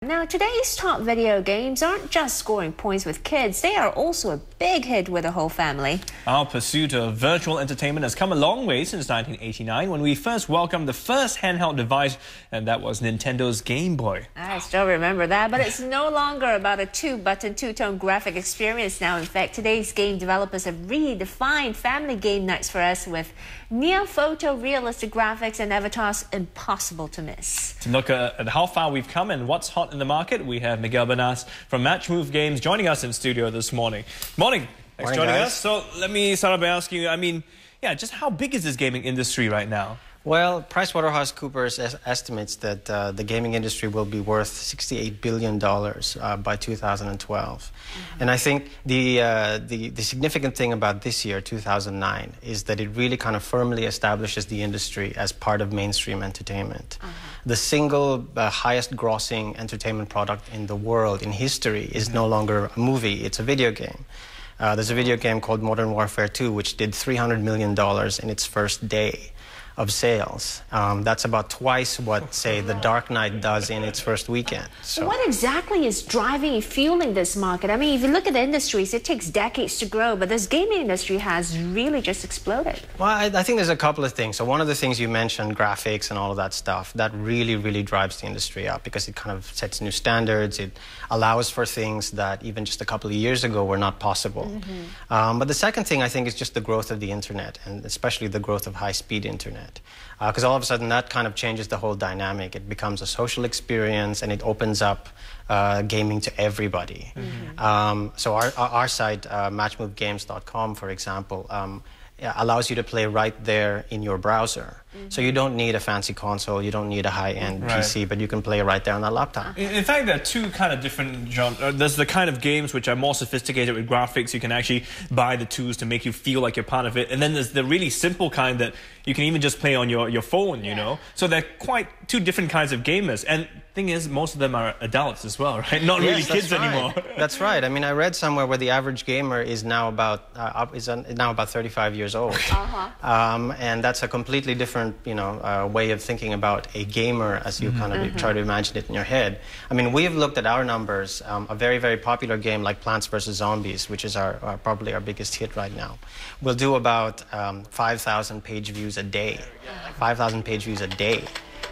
Now, today's top video games aren't just scoring points with kids, they are also a big hit with the whole family. Our pursuit of virtual entertainment has come a long way since 1989 when we first welcomed the first handheld device, and that was Nintendo's Game Boy. I still remember that, but it's no longer about a two-button, two-tone graphic experience now. In fact, today's game developers have redefined family game nights for us with near-photo-realistic graphics and avatars impossible to miss. To look at how far we've come and what's hot in the market, we have Miguel Bernas from Matchmove Games joining us in studio this morning. Morning. Thanks for joining us. So let me start by asking you, just how big is this gaming industry right now? Well, PricewaterhouseCoopers estimates that the gaming industry will be worth $68 billion by 2012. And I think the significant thing about this year, 2009, is that it really kind of firmly establishes the industry as part of mainstream entertainment. The single highest grossing entertainment product in the world, in history, is no longer a movie, it's a video game. There's a video game called Modern Warfare 2, which did $300 million in its first day of sales. That's about twice what, say, The Dark Knight does in its first weekend. So what exactly is driving and fueling this market? I mean, if you look at the industries, it takes decades to grow, but this gaming industry has really just exploded. Well, I think there's a couple of things. So one of the things you mentioned, graphics and all of that stuff, that really drives the industry up because it kind of sets new standards. It allows for things that even just a couple of years ago were not possible. But the second thing, I think, is just the growth of the internet, and especially the growth of high-speed internet. Because all of a sudden that kind of changes the whole dynamic. It becomes a social experience and it opens up gaming to everybody. So our site, matchmovegames.com, for example, allows you to play right there in your browser. So you don't need a fancy console, you don't need a high-end PC, but you can play right there on that laptop. In fact, there are two kind of different genres. There's the kind of games which are more sophisticated with graphics. You can actually buy the tools to make you feel like you're part of it. And then there's the really simple kind that you can even just play on your phone, you know. So they're quite two different kinds of gamers. And thing is, most of them are adults as well, right? Not really kids anymore. That's right. I mean, I read somewhere where the average gamer is now about 35 years old, and that's a completely different, way of thinking about a gamer as you kind of try to imagine it in your head. I mean, we've looked at our numbers. A very popular game like Plants vs. Zombies, which is probably our biggest hit right now, will do about 5,000 page views a day. 5,000 page views a day.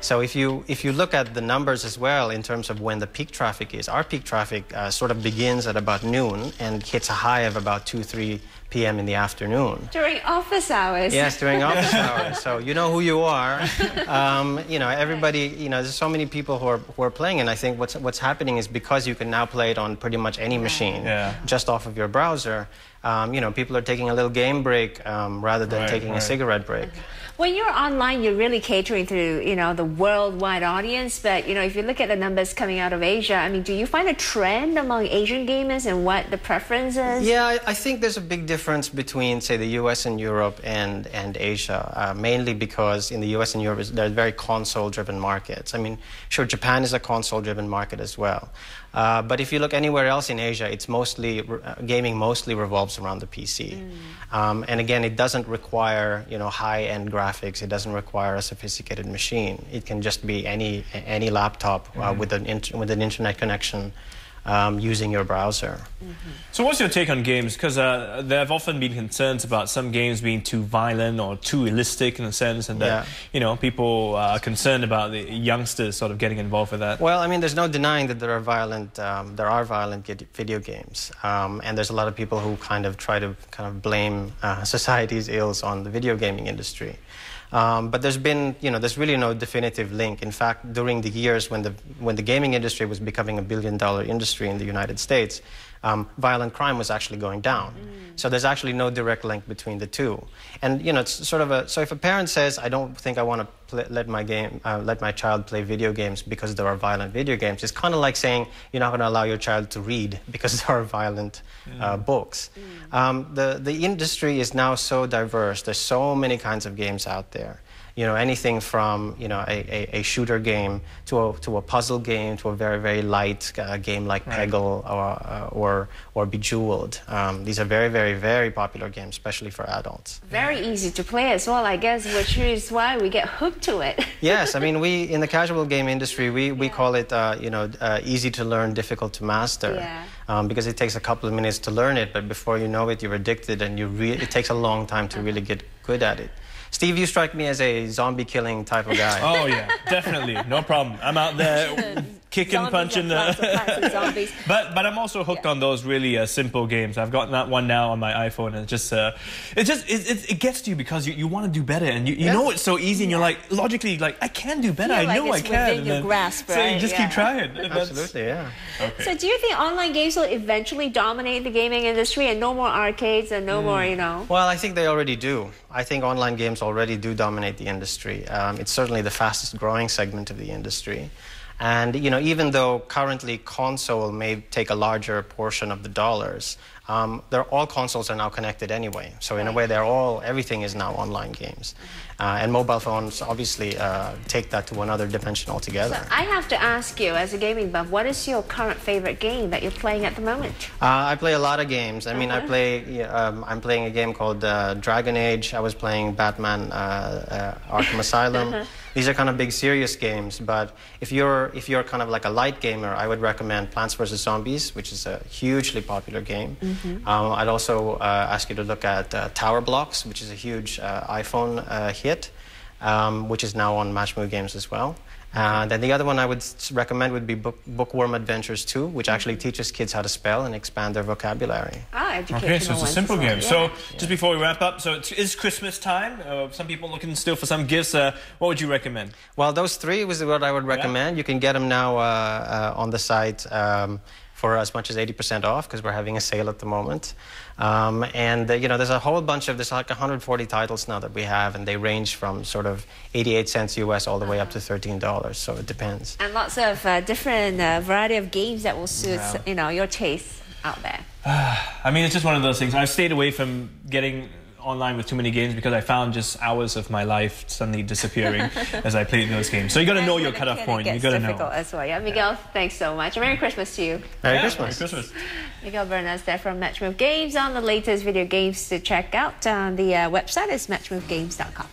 So if you look at the numbers as well in terms of when the peak traffic is, our peak traffic sort of begins at about noon and hits a high of about 2-3 p.m. in the afternoon. During office hours. Yes, during office hours. So you know who you are. Everybody, there's so many people who are playing, and I think what's happening is because you can now play it on pretty much any machine, just off of your browser, people are taking a little game break rather than taking a cigarette break. When you're online, you're really catering to, the worldwide audience. But, if you look at the numbers coming out of Asia, I mean, do you find a trend among Asian gamers and what the preference is? Yeah, I think there's a big difference between, say, the U.S. and Europe and Asia, mainly because in the U.S. and Europe, they're very console-driven markets. I mean, sure, Japan is a console-driven market as well. But if you look anywhere else in Asia, it's gaming mostly revolves around the PC. And again, it doesn't require, high-end graphics. It doesn't require a sophisticated machine. It can just be any laptop with an internet connection using your browser. So what's your take on games? Because there have often been concerns about some games being too violent or too realistic in a sense, and that people are concerned about the youngsters sort of getting involved with that. Well, I mean, there's no denying that there are violent video games, and there's a lot of people who kind of try to blame society's ills on the video gaming industry. But there's been, there's really no definitive link. In fact, during the years when the gaming industry was becoming a billion-dollar industry in the United States, violent crime was actually going down. So there's actually no direct link between the two. And it's sort of so if a parent says, I don't think I want to let my child play video games because there are violent video games, it's kind of like saying you're not going to allow your child to read because there are violent books. The industry is now so diverse. There's so many kinds of games out there anything from a shooter game to a puzzle game to a very, very light game like Peggle or Bejeweled. These are very, very, very popular games, especially for adults. Very easy to play as well, I guess, which is why we get hooked to it. Yes, I mean, we in the casual game industry we call it easy to learn, difficult to master. Yeah. Because it takes a couple of minutes to learn it, but before you know it, you're addicted, and it takes a long time to really get good at it. Steve, you strike me as a zombie-killing type of guy. Oh, yeah, definitely. No problem. I'm out there kicking, punching. Zombies. But I'm also hooked on those really simple games. I've got that one now on my iPhone, and it gets to you because you want to do better, and you know it's so easy, and you're like, logically, like, I can do better. I know I can. Within your grasp, right? So you just keep trying. Absolutely, yeah. Okay. So do you think online games will eventually dominate the gaming industry and no more arcades and no more, Well, I think they already do. I think online games already do dominate the industry. It's certainly the fastest growing segment of the industry. And, even though currently console may take a larger portion of the dollars, all consoles are now connected anyway. So in a way, everything is now online games. And mobile phones obviously take that to another dimension altogether. So I have to ask you, as a gaming buff, what is your current favorite game that you're playing at the moment? I play a lot of games. I mean, I'm playing a game called Dragon Age. I was playing Batman Arkham Asylum. These are kind of big, serious games. But if you're kind of like a light gamer, I would recommend Plants vs. Zombies, which is a hugely popular game. I'd also ask you to look at Tower Blocks, which is a huge iPhone hit, which is now on Matchmove Games as well. Then the other one I would recommend would be Bookworm Adventures 2, which actually teaches kids how to spell and expand their vocabulary. Educational. Okay, so it's a simple game. Yeah. So just before we wrap up, so it is Christmas time. Some people looking still for some gifts. What would you recommend? Well, those three was what I would recommend. You can get them now on the site for as much as 80% off, because we're having a sale at the moment. There's a whole bunch there's like 140 titles now that we have, and they range from sort of 88 cents US all the way up to $13, so it depends. And lots of different variety of games that will suit, your taste out there. I mean, it's just one of those things. I've stayed away from getting online with too many games because I found just hours of my life suddenly disappearing as I played those games. So you got to know your cutoff point. You got to know. Difficult as well. Yeah, Miguel, thanks so much. Merry Christmas to you. Merry Christmas. Merry Christmas. Miguel Bernas there from Matchmove Games. On the latest video games to check out, the website is matchmovegames.com.